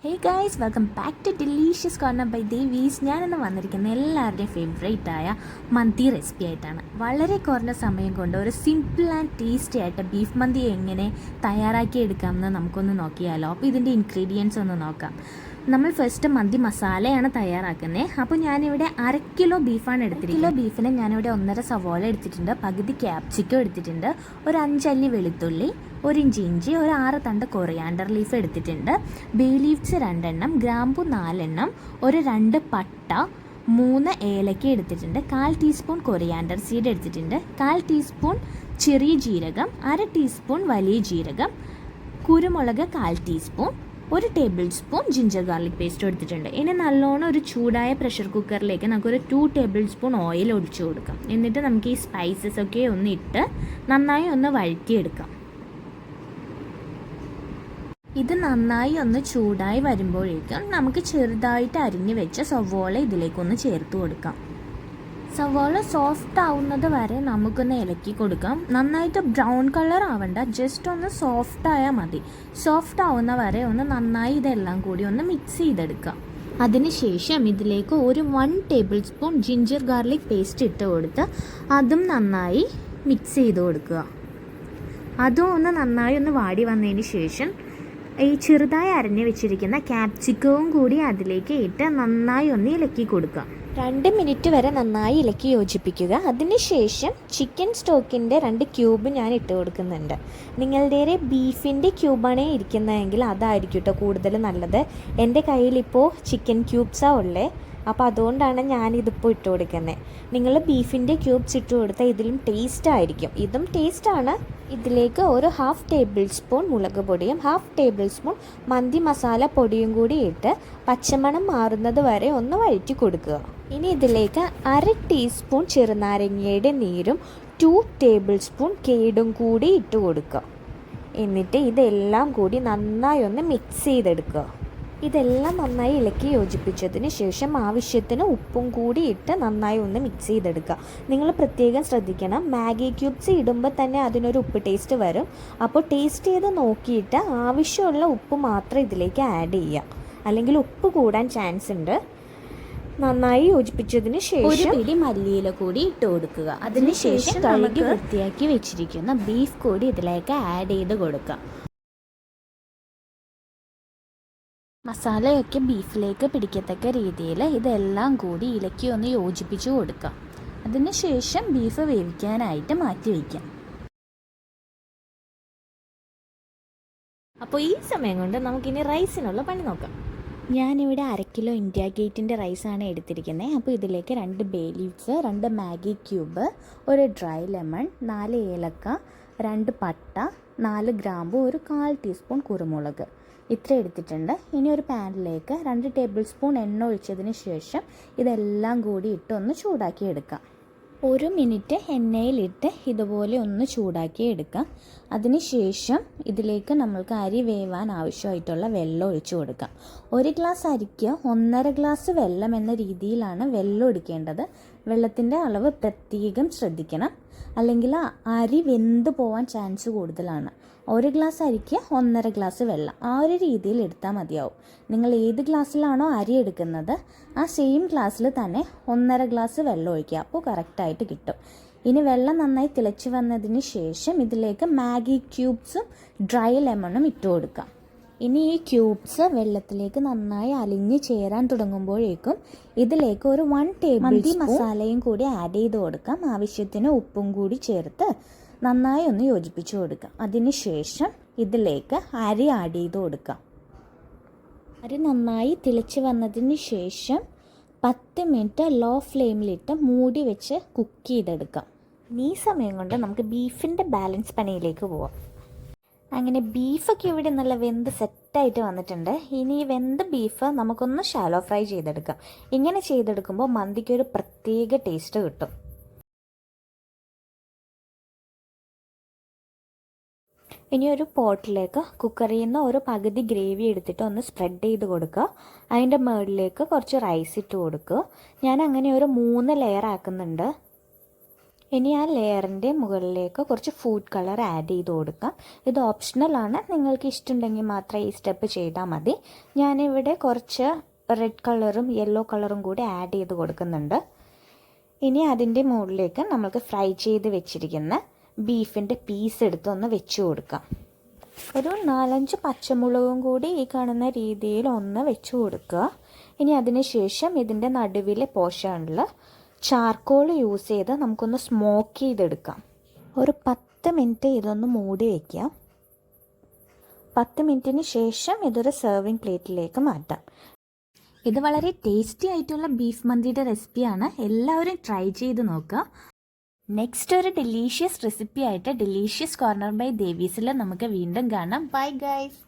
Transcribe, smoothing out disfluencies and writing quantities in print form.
Hey guys, welcome back to delicious corner by Devi's. ഞാനിന്ന് വന്നിരിക്കുന്ന എല്ലാവരുടെയും ഫേവറേറ്റായ മന്തി റെസിപ്പി ആയിട്ടാണ്. വളരെ കുറഞ്ഞ സമയം കൊണ്ട് ഒരു സിമ്പിൾ ആൻഡ് ടേസ്റ്റി ആയിട്ട് ബീഫ് മന്തി എങ്ങനെ തയ്യാറാക്കി എടുക്കാമെന്ന് നമുക്കൊന്ന് നോക്കിയാലോ. അപ്പോൾ ഇതിൻ്റെ ഇൻഗ്രീഡിയൻസ് ഒന്ന് നോക്കാം. നമ്മൾ ഫസ്റ്റ് മന്തി മസാലയാണ് തയ്യാറാക്കുന്നത്. അപ്പോൾ ഞാനിവിടെ 1/2 കിലോ ബീഫാണ് എടുത്തിരിക്കുന്നത്. കിലോ ബീഫിന് ഞാനിവിടെ 1.5 സവോള എടുത്തിട്ടുണ്ട്, പകുതി ക്യാപ്സിക്കം എടുത്തിട്ടുണ്ട്, ഒരു 5 അല്ലി വെളുത്തുള്ളി, 1 ഇഞ്ച് ഇഞ്ചി, ഒരു 6 തണ്ട് കൊറിയാണ്ടർ ലീഫ് എടുത്തിട്ടുണ്ട്, ബേ ലീവ്സ് 2 എണ്ണം, ഗ്രാമ്പു 4 എണ്ണം, ഒരു 2 പട്ട, 3 ഏലക്ക എടുത്തിട്ടുണ്ട്, 1/4 ടീസ്പൂൺ കൊറിയാണ്ടർ സീഡ് എടുത്തിട്ടുണ്ട്, 1/4 ടീസ്പൂൺ ചെറിയ ജീരകം, 1/2 ടീസ്പൂൺ വലിയ ജീരകം, കുരുമുളക് 1/4 teaspoon, 1 table spoon ginger garlic paste എടുത്തിട്ടുണ്ട്. ഇനി നല്ലോണം ഒരു ചൂടായ പ്രഷർ കുക്കറിലേക്ക് നമുക്കൊരു 2 ടേബിൾ സ്പൂൺ ഓയിൽ ഒഴിച്ചു കൊടുക്കാം. എന്നിട്ട് നമുക്ക് ഈ സ്പൈസസ് ഒക്കെ ഒന്ന് ഇട്ട് നന്നായി ഒന്ന് വഴറ്റിയെടുക്കാം. ഇത് നന്നായി ഒന്ന് ചൂടായി വരുമ്പോഴേക്കും നമുക്ക് ചെറുതായിട്ട് അരിഞ്ഞു വെച്ച സവോള ഇതിലേക്കൊന്ന് ചേർത്ത് കൊടുക്കാം. സവോള സോഫ്റ്റ് ആവുന്നത് വരെ നമുക്കൊന്ന് ഇളക്കി കൊടുക്കാം. നന്നായിട്ട് ബ്രൗൺ കളർ ആവണ്ട, ജസ്റ്റ് ഒന്ന് സോഫ്റ്റ് ആയാൽ മതി. സോഫ്റ്റ് ആവുന്ന വരെ ഒന്ന് നന്നായി ഇതെല്ലാം കൂടി ഒന്ന് മിക്സ് ചെയ്തെടുക്കാം. അതിനുശേഷം ഇതിലേക്ക് ഒരു 1 table spoon ginger garlic paste ഇട്ട് കൊടുത്ത് അതും നന്നായി മിക്സ് ചെയ്ത് കൊടുക്കുക. അതും ഒന്ന് നന്നായി ഒന്ന് വാടി വന്നതിന് ശേഷം ഈ ചെറുതായി അരഞ്ഞു വെച്ചിരിക്കുന്ന ക്യാപ്സിക്കവും കൂടി അതിലേക്ക് ഇട്ട് നന്നായി ഒന്ന് ഇളക്കി കൊടുക്കുക. 2 മിനിറ്റ് വരെ നന്നായി ഇളക്കി യോജിപ്പിക്കുക. അതിനുശേഷം ചിക്കൻ സ്റ്റോക്കിൻ്റെ 2 ക്യൂബ് ഞാൻ ഇട്ട് കൊടുക്കുന്നുണ്ട്. നിങ്ങളുടെ ബീഫിൻ്റെ ക്യൂബാണ് ഇരിക്കുന്നതെങ്കിൽ അതായിരിക്കും കേട്ടോ കൂടുതൽ നല്ലത്. എൻ്റെ കയ്യിലിപ്പോൾ ചിക്കൻ ക്യൂബ്സാണ് ഉള്ളത്, അപ്പോൾ അതുകൊണ്ടാണ് ഞാനിതിപ്പോൾ ഇട്ട് കൊടുക്കുന്നത്. നിങ്ങൾ ബീഫിൻ്റെ ക്യൂബ്സ് ഇട്ട് കൊടുത്താൽ ഇതിലും ടേസ്റ്റ് ആയിരിക്കും. ഇതും ടേസ്റ്റാണ്. ഇതിലേക്ക് ഒരു 1/2 ടേബിൾ സ്പൂൺ മുളക് പൊടിയും 1/2 ടേബിൾ സ്പൂൺ മന്തി മസാല പൊടിയും കൂടി ഇട്ട് പച്ചമണം മാറുന്നത് വരെ ഒന്ന് വഴറ്റി കൊടുക്കുക. ഇനി ഇതിലേക്ക് 1/2 ടീസ്പൂൺ ചെറുനാരങ്ങയുടെ നീരും 2 ടേബിൾ സ്പൂൺ കേടും കൂടി ഇട്ട് കൊടുക്കുക. എന്നിട്ട് ഇതെല്ലാം കൂടി നന്നായി ഒന്ന് മിക്സ് ചെയ്തെടുക്കുക. ഇതെല്ലാം നന്നായി ഇളക്കി യോജിപ്പിച്ചതിന് ശേഷം ആവശ്യത്തിന് ഉപ്പും കൂടി ഇട്ട് നന്നായി ഒന്ന് മിക്സ് ചെയ്തെടുക്കുക. നിങ്ങൾ പ്രത്യേകം ശ്രദ്ധിക്കണം, മാഗി ക്യൂബ്സ് ഇടുമ്പോൾ തന്നെ അതിനൊരു ഉപ്പ് ടേസ്റ്റ് വരും. അപ്പോൾ ടേസ്റ്റ് ചെയ്ത് നോക്കിയിട്ട് ആവശ്യമുള്ള ഉപ്പ് മാത്രം ഇതിലേക്ക് ആഡ് ചെയ്യുക, അല്ലെങ്കിൽ ഉപ്പ് കൂടാൻ ചാൻസ് ഉണ്ട്. നന്നായി യോജിപ്പിച്ചതിന് ശേഷം ഒരു പിടി മല്ലിയില കൂടി ഇട്ട് കൊടുക്കുക. അതിനുശേഷം കഴുകി വൃത്തിയാക്കി വെച്ചിരിക്കുന്ന ബീഫ് കൂടി ഇതിലേക്ക് ആഡ് ചെയ്ത് കൊടുക്കുക. മസാലയൊക്കെ ബീഫിലേക്ക് പിടിക്കത്തക്ക രീതിയിൽ ഇതെല്ലാം കൂടി ഇളക്കി ഒന്ന് യോജിപ്പിച്ച് കൊടുക്കാം. അതിനുശേഷം ബീഫ് വേവിക്കാനായിട്ട് മാറ്റി വയ്ക്കാം. അപ്പോൾ ഈ സമയം കൊണ്ട് നമുക്കിനി റൈസിനുള്ള പണി നോക്കാം. ഞാനിവിടെ 1/2 കിലോ ഇന്ത്യ ഗേറ്റിൻ്റെ റൈസാണ് എടുത്തിരിക്കുന്നത്. അപ്പോൾ ഇതിലേക്ക് 2 ബേ ലീവ്സ്, 2 മാഗി ക്യൂബ്, ഒരു ഡ്രൈ ലെമൺ, 4 ഏലക്ക, 2 പട്ട, 4 ഗ്രാമ്പു, ഒരു 1/4 ടീസ്പൂൺ കുരുമുളക്, ഇത്ര എടുത്തിട്ടുണ്ട്. ഇനി ഒരു പാനിലേക്ക് 2 ടേബിൾ സ്പൂൺ എണ്ണ ഒഴിച്ചതിന് ശേഷം ഇതെല്ലാം കൂടി ഇട്ട് ഒന്ന് ചൂടാക്കി എടുക്കാം. 1 മിനിറ്റ് എണ്ണയിലിട്ട് ഇതുപോലെ ഒന്ന് ചൂടാക്കി എടുക്കാം. അതിനുശേഷം ഇതിലേക്ക് നമ്മൾക്ക് അരി വേവാൻ ആവശ്യമായിട്ടുള്ള വെള്ളം ഒഴിച്ചു കൊടുക്കാം. 1 ഗ്ലാസ് അരിക്ക് 1.5 ഗ്ലാസ് വെള്ളം എന്ന രീതിയിലാണ് വെള്ളം എടുക്കേണ്ടത്. വെള്ളത്തിൻ്റെ അളവ് പ്രത്യേകം ശ്രദ്ധിക്കണം, അല്ലെങ്കിൽ അരി വെന്ത് പോകാൻ ചാൻസ് കൂടുതലാണ്. 1 ഗ്ലാസ് അരിക്ക് 1.5 ഗ്ലാസ് വെള്ളം, ആ ഒരു രീതിയിൽ എടുത്താൽ മതിയാവും. നിങ്ങൾ ഏത് ഗ്ലാസ്സിലാണോ അരി എടുക്കുന്നത് ആ സെയിം ഗ്ലാസ്സിൽ തന്നെ 1.5 ഗ്ലാസ് വെള്ളം ഒഴിക്കുക. അപ്പോൾ കറക്റ്റായിട്ട് കിട്ടും. ഇനി വെള്ളം നന്നായി തിളച്ച് വന്നതിന് ശേഷം ഇതിലേക്ക് മാഗി ക്യൂബ്സും ഡ്രൈ ലെമണും ഇട്ട് കൊടുക്കാം. ഇനി ഈ ക്യൂബ്സ് വെള്ളത്തിലേക്ക് നന്നായി അലിഞ്ഞ് ചേരാൻ തുടങ്ങുമ്പോഴേക്കും ഇതിലേക്ക് ഒരു 1 ടേബിൾ സ്പൂൺ മസാലയും കൂടി ആഡ് ചെയ്ത് കൊടുക്കാം. ആവശ്യത്തിന് ഉപ്പും കൂടി ചേർത്ത് നന്നായി ഒന്ന് യോജിപ്പിച്ച് കൊടുക്കാം. അതിനുശേഷം ഇതിലേക്ക് അരി ആഡ് ചെയ്ത് കൊടുക്കാം. അരി നന്നായി തിളച്ച് വന്നതിന് ശേഷം 10 മിനിറ്റ് ലോ ഫ്ലെയിമിലിട്ട് മൂടി വെച്ച് കുക്ക് ചെയ്തെടുക്കാം. ഈ സമയം കൊണ്ട് നമുക്ക് ബീഫിൻ്റെ ബാലൻസ് പണിയിലേക്ക് പോവാം. അങ്ങനെ ബീഫൊക്കെ ഇവിടെ നല്ല വെന്ത് സെറ്റായിട്ട് വന്നിട്ടുണ്ട്. ഇനി ഈ വെന്ത ബീഫ് നമുക്കൊന്ന് ഷാലോ ഫ്രൈ ചെയ്തെടുക്കാം. ഇങ്ങനെ ചെയ്തെടുക്കുമ്പോൾ മന്തിക്കൊരു പ്രത്യേക ടേസ്റ്റ് കിട്ടും. ഇനി ഒരു പോട്ടിലേക്ക് കുക്കറിൽ നിന്ന് ഒരു പകുതി ഗ്രേവി എടുത്തിട്ട് ഒന്ന് സ്പ്രെഡ് ചെയ്ത് കൊടുക്കുക. അതിൻ്റെ മുകളിലേക്ക് കുറച്ച് റൈസ് ഇട്ട് കൊടുക്കുക. ഞാൻ അങ്ങനെ ഒരു 3 ലെയർ ആക്കുന്നുണ്ട്. ഇനി ആ ലെയറിൻ്റെ മുകളിലേക്ക് കുറച്ച് ഫുഡ് കളർ ആഡ് ചെയ്ത് കൊടുക്കാം. ഇത് ഓപ്ഷണലാണ്, നിങ്ങൾക്ക് ഇഷ്ടമുണ്ടെങ്കിൽ മാത്രം ഈ സ്റ്റെപ്പ് ചെയ്താൽ മതി. ഞാനിവിടെ കുറച്ച് റെഡ് കളറും യെല്ലോ കളറും കൂടി ആഡ് ചെയ്ത് കൊടുക്കുന്നുണ്ട്. ഇനി അതിൻ്റെ മുകളിലേക്ക് നമുക്ക് ഫ്രൈ ചെയ്ത് വെച്ചിരിക്കുന്ന ബീഫിൻ്റെ പീസ് എടുത്ത് ഒന്ന് വെച്ച് കൊടുക്കാം. ഒരു 4-5 പച്ചമുളകും കൂടി ഈ കാണുന്ന രീതിയിൽ ഒന്ന് വെച്ച് കൊടുക്കുക. ഇനി അതിന് ശേഷം ഇതിൻ്റെ നടുവിലെ പോർഷനിൽ ചാർക്കോൾ യൂസ് ചെയ്ത് നമുക്കൊന്ന് സ്മോക്ക് ചെയ്തെടുക്കാം. ഒരു 10 മിനിറ്റ് ഇതൊന്ന് മൂടി വയ്ക്കുക. 10 മിനിറ്റിന് ശേഷം ഇതൊരു സെർവിങ് പ്ലേറ്റിലേക്ക് മാറ്റാം. ഇത് വളരെ ടേസ്റ്റി ആയിട്ടുള്ള ബീഫ് മന്തിയുടെ റെസിപ്പിയാണ്. എല്ലാവരും ട്രൈ ചെയ്ത് നോക്കുക. നെക്സ്റ്റ് ഒരു ഡെലീഷ്യസ് റെസിപ്പി ആയിട്ട് ഡെലീഷ്യസ് കോർണർ ബൈ ദേവീസിൽ നമുക്ക് വീണ്ടും കാണാം. Bye guys.